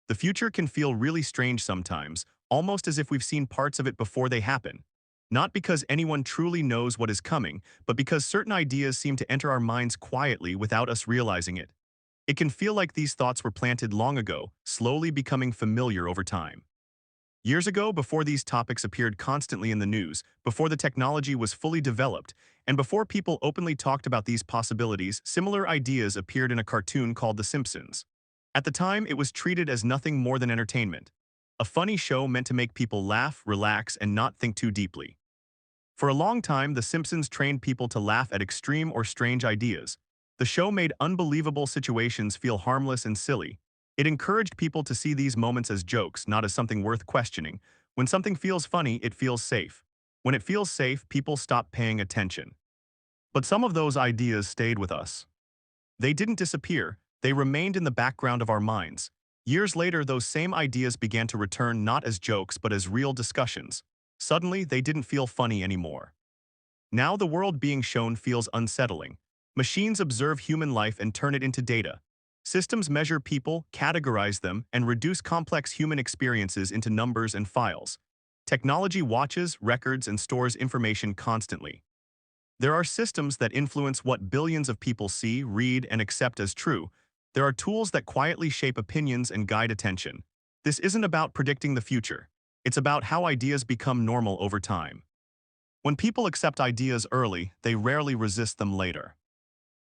The future can feel really strange sometimes, almost as if we've seen parts of it before they happen. Not because anyone truly knows what is coming, but because certain ideas seem to enter our minds quietly without us realizing it. It can feel like these thoughts were planted long ago, slowly becoming familiar over time. Years ago, before these topics appeared constantly in the news, before the technology was fully developed, and before people openly talked about these possibilities, similar ideas appeared in a cartoon called The Simpsons. At the time, it was treated as nothing more than entertainment. A funny show meant to make people laugh, relax, and not think too deeply. For a long time, The Simpsons trained people to laugh at extreme or strange ideas. The show made unbelievable situations feel harmless and silly. It encouraged people to see these moments as jokes, not as something worth questioning. When something feels funny, it feels safe. When it feels safe, people stop paying attention. But some of those ideas stayed with us. They didn't disappear, they remained in the background of our minds. Years later, those same ideas began to return not as jokes but as real discussions. Suddenly, they didn't feel funny anymore. Now the world being shown feels unsettling. Machines observe human life and turn it into data. Systems measure people, categorize them, and reduce complex human experiences into numbers and files. Technology watches, records, and stores information constantly. There are systems that influence what billions of people see, read, and accept as true. There are tools that quietly shape opinions and guide attention. This isn't about predicting the future. It's about how ideas become normal over time. When people accept ideas early, they rarely resist them later.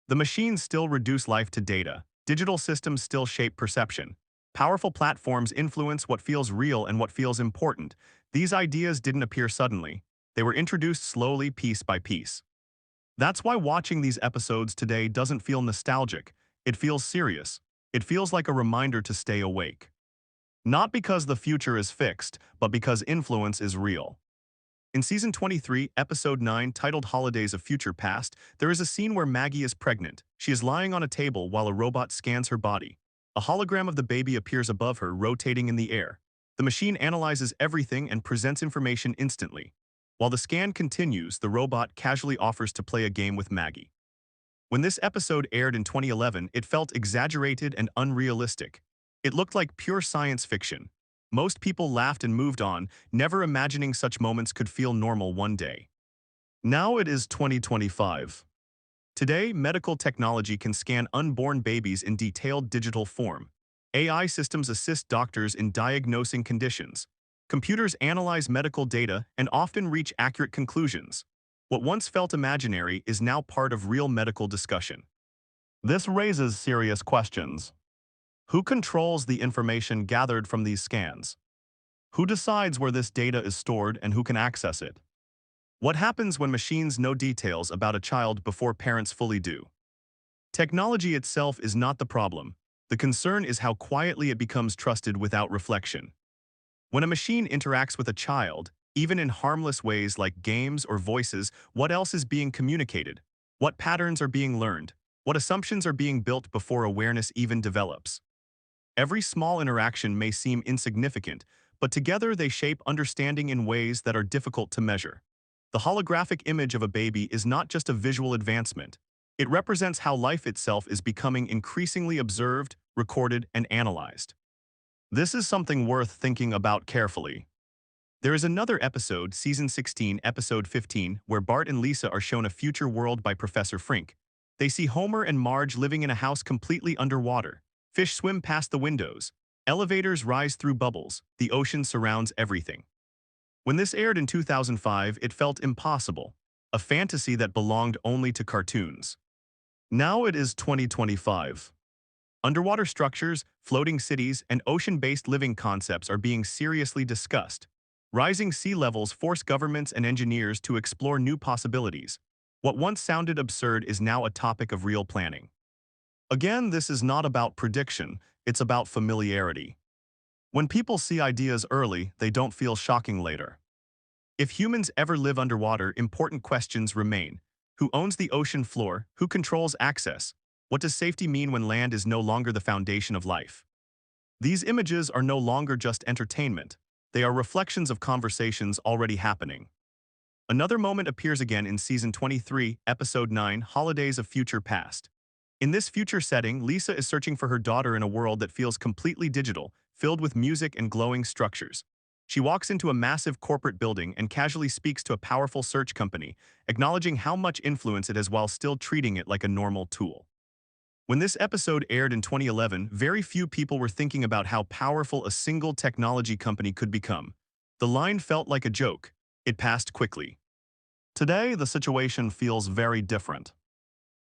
The machines still reduce life to data. Digital systems still shape perception. Powerful platforms influence what feels real and what feels important. These ideas didn't appear suddenly. They were introduced slowly, piece by piece. That's why watching these episodes today doesn't feel nostalgic. It feels serious. It feels like a reminder to stay awake. Not because the future is fixed, but because influence is real. In Season 23, Episode 9, titled Holidays of Future Past, there is a scene where Maggie is pregnant. She is lying on a table while a robot scans her body. A hologram of the baby appears above her, rotating in the air. The machine analyzes everything and presents information instantly. While the scan continues, the robot casually offers to play a game with Maggie. When this episode aired in 2011, it felt exaggerated and unrealistic. It looked like pure science fiction. Most people laughed and moved on, never imagining such moments could feel normal one day. Now it is 2025. Today, medical technology can scan unborn babies in detailed digital form. AI systems assist doctors in diagnosing conditions. Computers analyze medical data and often reach accurate conclusions. What once felt imaginary is now part of real medical discussion. This raises serious questions. Who controls the information gathered from these scans? Who decides where this data is stored and who can access it? What happens when machines know details about a child before parents fully do? Technology itself is not the problem. The concern is how quietly it becomes trusted without reflection. When a machine interacts with a child, even in harmless ways like games or voices, what else is being communicated? What patterns are being learned? What assumptions are being built before awareness even develops? Every small interaction may seem insignificant, but together they shape understanding in ways that are difficult to measure. The holographic image of a baby is not just a visual advancement. It represents how life itself is becoming increasingly observed, recorded, and analyzed. This is something worth thinking about carefully. There is another episode, Season 16, Episode 15, where Bart and Lisa are shown a future world by Professor Frink. They see Homer and Marge living in a house completely underwater. Fish swim past the windows. Elevators rise through bubbles. The ocean surrounds everything. When this aired in 2005, it felt impossible, a fantasy that belonged only to cartoons. Now it is 2025. Underwater structures, floating cities, and ocean-based living concepts are being seriously discussed. Rising sea levels force governments and engineers to explore new possibilities. What once sounded absurd is now a topic of real planning. Again, this is not about prediction, it's about familiarity. When people see ideas early, they don't feel shocking later. If humans ever live underwater, important questions remain. Who owns the ocean floor? Who controls access? What does safety mean when land is no longer the foundation of life? These images are no longer just entertainment. They are reflections of conversations already happening. Another moment appears again in Season 23, Episode 9, Holidays of Future Past. In this future setting, Lisa is searching for her daughter in a world that feels completely digital. filled with music and glowing structures. She walks into a massive corporate building and casually speaks to a powerful search company, acknowledging how much influence it has while still treating it like a normal tool. When this episode aired in 2011, very few people were thinking about how powerful a single technology company could become. The line felt like a joke. It passed quickly. Today, the situation feels very different.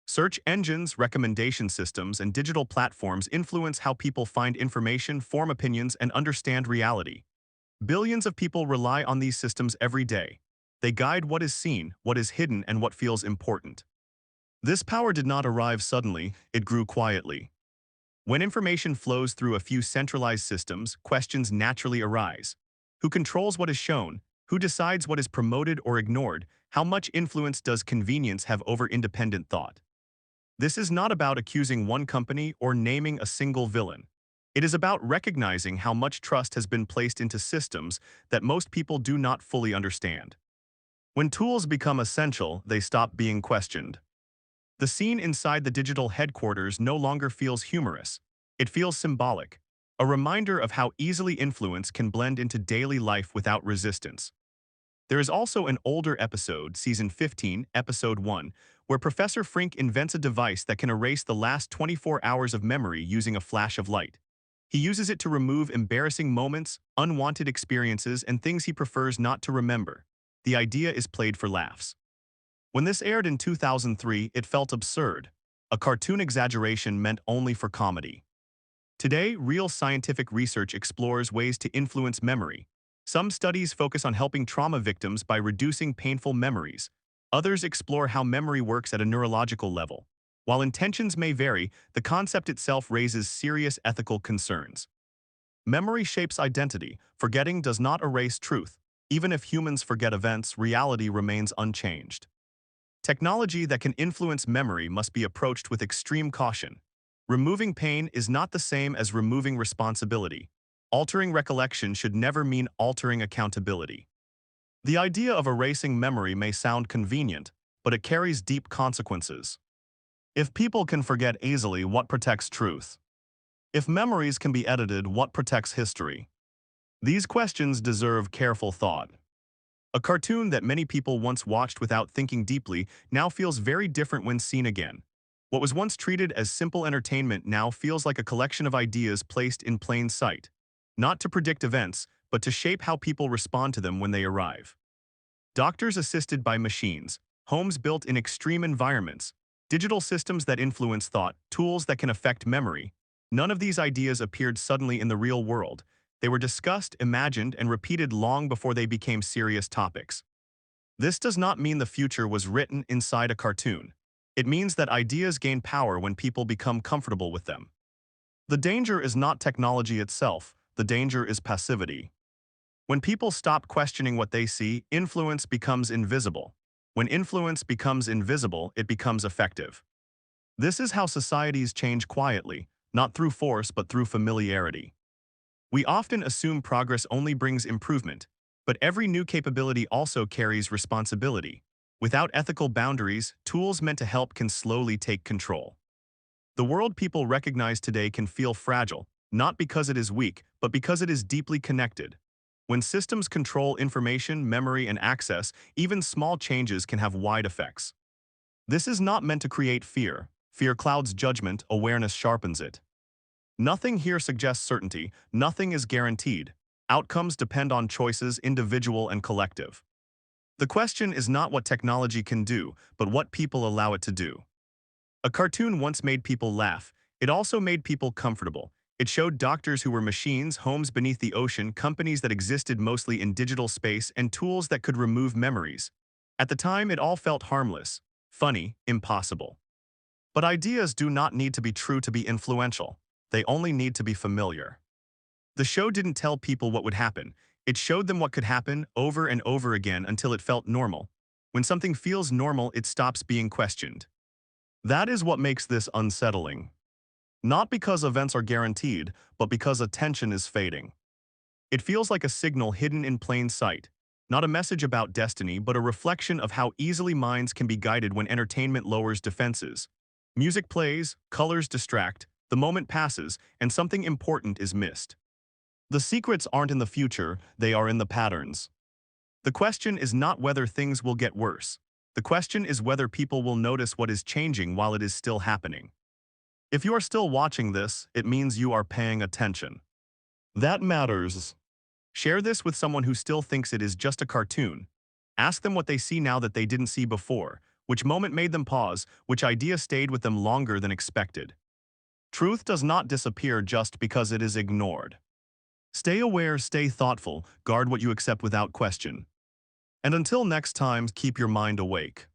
Search engines, recommendation systems, and digital platforms influence how people find information, form opinions, and understand reality. Billions of people rely on these systems every day. They guide what is seen, what is hidden, and what feels important. This power did not arrive suddenly, it grew quietly. When information flows through a few centralized systems, questions naturally arise. Who controls what is shown? Who decides what is promoted or ignored? How much influence does convenience have over independent thought? This is not about accusing one company or naming a single villain. It is about recognizing how much trust has been placed into systems that most people do not fully understand. When tools become essential, they stop being questioned. The scene inside the digital headquarters no longer feels humorous. It feels symbolic, a reminder of how easily influence can blend into daily life without resistance. There is also an older episode, Season 15, Episode 1, where Professor Frink invents a device that can erase the last 24 hours of memory using a flash of light. He uses it to remove embarrassing moments, unwanted experiences, and things he prefers not to remember. The idea is played for laughs. When this aired in 2003, it felt absurd, a cartoon exaggeration meant only for comedy. Today, real scientific research explores ways to influence memory. Some studies focus on helping trauma victims by reducing painful memories. Others explore how memory works at a neurological level. While intentions may vary, the concept itself raises serious ethical concerns. Memory shapes identity. Forgetting does not erase truth. Even if humans forget events, reality remains unchanged. Technology that can influence memory must be approached with extreme caution. Removing pain is not the same as removing responsibility. Altering recollection should never mean altering accountability. The idea of erasing memory may sound convenient, but it carries deep consequences. If people can forget easily, what protects truth? If memories can be edited, what protects history? These questions deserve careful thought. A cartoon that many people once watched without thinking deeply now feels very different when seen again. What was once treated as simple entertainment now feels like a collection of ideas placed in plain sight, not to predict events, but to shape how people respond to them when they arrive. Doctors assisted by machines, homes built in extreme environments, digital systems that influence thought, tools that can affect memory. None of these ideas appeared suddenly in the real world. They were discussed, imagined, and repeated long before they became serious topics. This does not mean the future was written inside a cartoon. It means that ideas gain power when people become comfortable with them. The danger is not technology itself, the danger is passivity. When people stop questioning what they see, influence becomes invisible. When influence becomes invisible, it becomes effective. This is how societies change quietly, not through force but through familiarity. We often assume progress only brings improvement, but every new capability also carries responsibility. Without ethical boundaries, tools meant to help can slowly take control. The world people recognize today can feel fragile, not because it is weak, but because it is deeply connected. When systems control information, memory, and access, even small changes can have wide effects. This is not meant to create fear. Fear clouds judgment, awareness sharpens it. Nothing here suggests certainty, nothing is guaranteed. Outcomes depend on choices, individual and collective. The question is not what technology can do, but what people allow it to do. A cartoon once made people laugh. It also made people comfortable. It showed doctors who were machines, homes beneath the ocean, companies that existed mostly in digital space, and tools that could remove memories. At the time, it all felt harmless, funny, impossible. But ideas do not need to be true to be influential. They only need to be familiar. The show didn't tell people what would happen. It showed them what could happen over and over again until it felt normal. When something feels normal, it stops being questioned. That is what makes this unsettling. Not because events are guaranteed, but because attention is fading. It feels like a signal hidden in plain sight. Not a message about destiny, but a reflection of how easily minds can be guided when entertainment lowers defenses. Music plays, colors distract, the moment passes, and something important is missed. The secrets aren't in the future, they are in the patterns. The question is not whether things will get worse. The question is whether people will notice what is changing while it is still happening. If you are still watching this, it means you are paying attention. That matters. Share this with someone who still thinks it is just a cartoon. Ask them what they see now that they didn't see before, which moment made them pause, which idea stayed with them longer than expected. Truth does not disappear just because it is ignored. Stay aware, stay thoughtful, guard what you accept without question. And until next time, keep your mind awake.